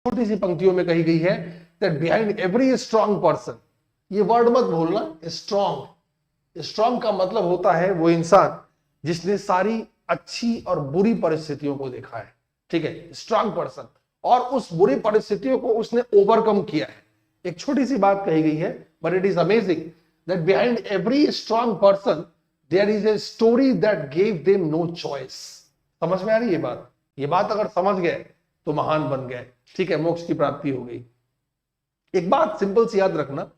छोटी सी पंक्तियों में कही गई है that behind every strong person, ये वर्ड मत भूलना, स्ट्रांग, स्ट्रांग का मतलब होता है वो इंसान जिसने सारी अच्छी और बुरी परिस्थितियों को देखा है, ठीक है, स्ट्रांग पर्सन, और उस बुरी परिस्थितियों को उसने ओवरकम किया है। एक छोटी सी बात कही गई है, but it is amazing that behind every strong person there is a story that gave them no choice. समझ में आ रही है बात? ये बात अगर समझ गए तो महान बन गए, ठीक है, मोक्ष की प्राप्ति हो गई। एक बात सिंपल सी याद रखना,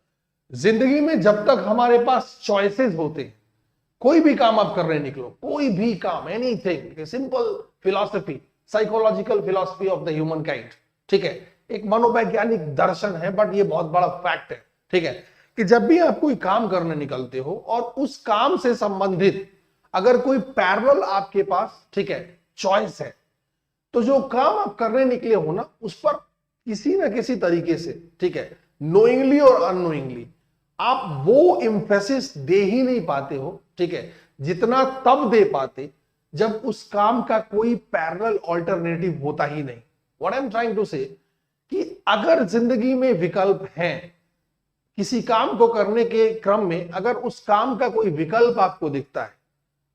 जिंदगी में जब तक हमारे पास चॉइसेस होते हैं, कोई भी काम आप कर रहे निकलो, कोई भी काम, anything, simple philosophy, psychological philosophy of the human kind, ठीक है, एक मनोवैज्ञानिक दर्शन है, बट ये बहुत बड़ा फैक्ट है, ठीक है, कि जब भी आप कोई काम करने निकलते हो और उस काम से संबंधित अगर कोई पैरेलल आपके पास, ठीक है, चॉइस है, तो जो काम आप करने निकले हो ना, उस पर किसी ना किसी तरीके से, ठीक है, नोइंगली और अननोइंगली आप वो एम्फेसिस दे ही नहीं पाते हो, ठीक है, जितना तब दे पाते जब उस काम का कोई पैरेलल ऑल्टरनेटिव होता ही नहीं। What I am trying to say कि अगर जिंदगी में विकल्प हैं, किसी काम को करने के क्रम में अगर उस काम का कोई विकल्प आपको दिखता है,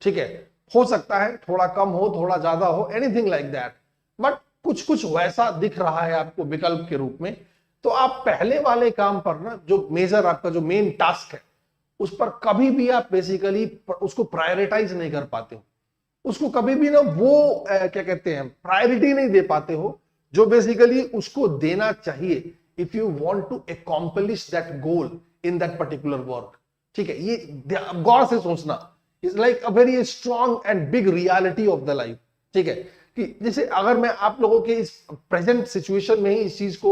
ठीक है, हो सकता है थोड़ा कम हो, थोड़ा ज्यादा हो, एनीथिंग लाइक दैट, बट कुछ कुछ वैसा दिख रहा है आपको विकल्प के रूप में, तो आप पहले वाले काम पर ना, जो मेजर आपका जो मेन टास्क है, उस पर कभी भी आप बेसिकली उसको प्रायोरिटाइज नहीं कर पाते हो, उसको कभी भी ना वो क्या कहते हैं, प्रायोरिटी नहीं दे पाते हो जो बेसिकली उसको देना चाहिए if you want to accomplish that goal in that particular work, ठीक है। ये गौर से सोचना is like a very strong and big reality of the life, ठीक है, कि जैसे अगर मैं आप लोगों के इस प्रेजेंट सिचुएशन में ही इस चीज को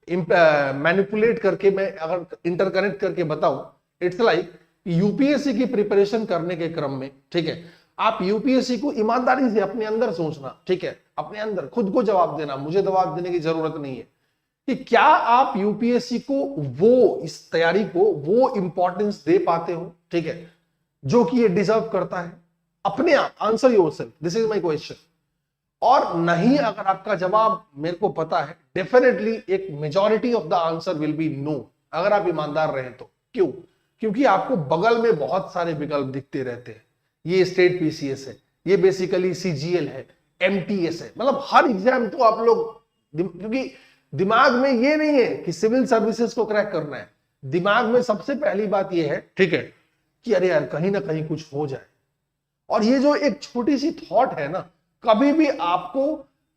मैनिपुलेट करके मैं अगर इंटरकनेक्ट करके बताऊं, इट्स लाइक यूपीएससी की प्रिपरेशन करने के क्रम में, ठीक है, आप यूपीएससी को ईमानदारी से अपने अंदर सोचना, ठीक है, अपने अंदर खुद को जवाब देना, मुझे जवाब देने की जरूरत नहीं है कि क्या आप यूपीएससी को वो, इस तैयारी को वो इंपॉर्टेंस दे पाते हो, ठीक है, जो कि ये डिजर्व करता है। अपने आप answer yourself, this is my question. और नहीं, अगर आपका जवाब मेरे को पता है, डेफिनेटली एक majority of the answer will be no, अगर आप ईमानदार रहे तो। क्यों? क्योंकि आपको बगल में बहुत सारे विकल्प दिखते रहते हैं। ये स्टेट पीसीएस है, ये बेसिकली सीजीएल है, एमटीएस है, मतलब हर एग्जाम तो आप लोग, क्योंकि दिमाग में ये नहीं है कि सिविल सर्विसेज को क्रैक करना है, दिमाग में सबसे पहली बात ये है, ठीक है, कि अरे यार कहीं ना कहीं कुछ हो जाए। और ये जो एक छोटी सी थॉट है ना, कभी भी आपको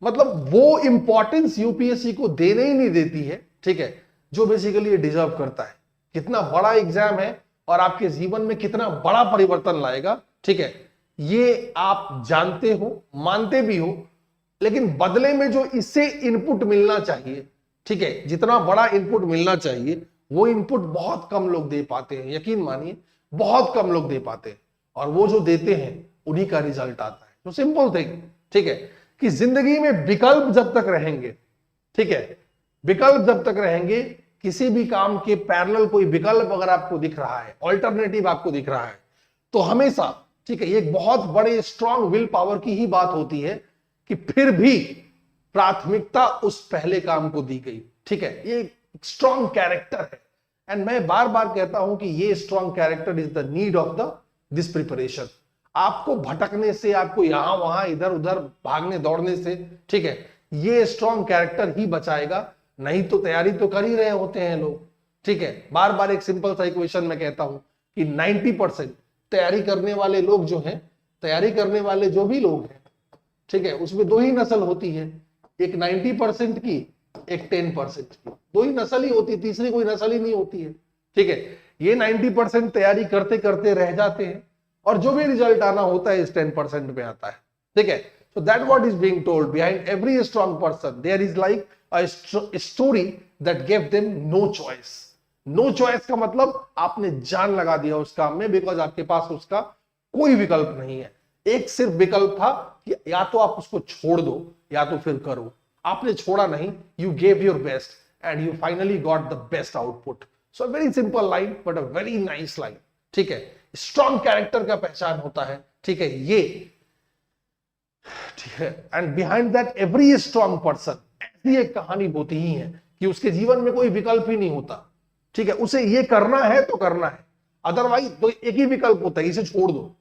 मतलब वो इंपॉर्टेंस यूपीएससी को देने ही नहीं देती है, ठीक है, जो बेसिकली ये डिजर्व करता है। कितना बड़ा एग्जाम है और आपके जीवन में कितना बड़ा परिवर्तन लाएगा, ठीक है, ये आप जानते हो, मानते भी हो, लेकिन बदले में जो इससे इनपुट मिलना चाहिए, ठीक है, जितना बड़ा इनपुट मिलना चाहिए, वो इनपुट बहुत कम लोग दे पाते हैं। यकीन मानिए, बहुत कम लोग दे पाते हैं, और वो जो देते हैं उन्हीं का रिजल्ट आता है। तो सिंपल थिंग, ठीक है, कि जिंदगी में विकल्प जब तक रहेंगे, ठीक है, विकल्प जब तक रहेंगे, किसी भी काम के पैरेलल कोई विकल्प अगर आपको दिख रहा है, ऑल्टरनेटिव आपको दिख रहा है, तो हमेशा, ठीक है, ये एक बहुत बड़े स्ट्रॉन्ग विल पावर की ही बात होती है कि फिर भी प्राथमिकता उस पहले काम को दी गई, ठीक है, ये स्ट्रॉन्ग कैरेक्टर है। एंड मैं बार बार कहता हूं कि ये strong character is the need of the this preparation. आपको भटकने से, आपको यहां वहां इधर उधर भागने दौड़ने से, ठीक है, ये स्ट्रॉन्ग कैरेक्टर ही बचाएगा। नहीं तो तैयारी तो कर ही रहे होते हैं लोग, ठीक है। बार बार एक सिंपल सा इक्वेशन में कहता हूं कि 90% तैयारी करने वाले लोग जो हैं, तैयारी करने वाले जो भी लोग हैं, ठीक है, उसमें दो ही नस्ल होती है, एक 90% की, एक 10% की, दो ही नस्ल ही होती है, तीसरी कोई नस्ल ही नहीं होती है, ठीक है। ये 90% तैयारी करते करते रह जाते हैं, और जो भी रिजल्ट आना होता है इस 10% में आता है, ठीक है। So that what is being told, behind every strong person there is like a story that gave them no choice. No choice का मतलब आपने जान लगा दिया उस काम में, बिकॉज आपके पास उसका कोई विकल्प नहीं है। एक सिर्फ विकल्प था कि या तो आप उसको छोड़ दो या तो फिर करो। आपने छोड़ा नहीं, you gave your best and you finally got the best output. So a very simple line but a very nice line, ठीक है। स्ट्रॉन्ग कैरेक्टर का पहचान होता है, ठीक है, ये, ठीक है। And behind that every strong person, ऐसी एक कहानी होती ही है कि उसके जीवन में कोई विकल्प ही नहीं होता। ठीक है, उसे ये करना है तो करना है, अदरवाइज तो एक ही विकल्प होता है, इसे छोड़ दो।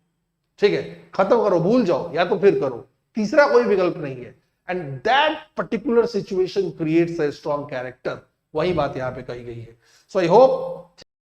ठीक है, खत्म करो, भूल जाओ, या तो फिर करो, तीसरा कोई विकल्प नहीं है। And that particular situation creates a strong character. वही बात यहां पे कही गई है। सो आई होप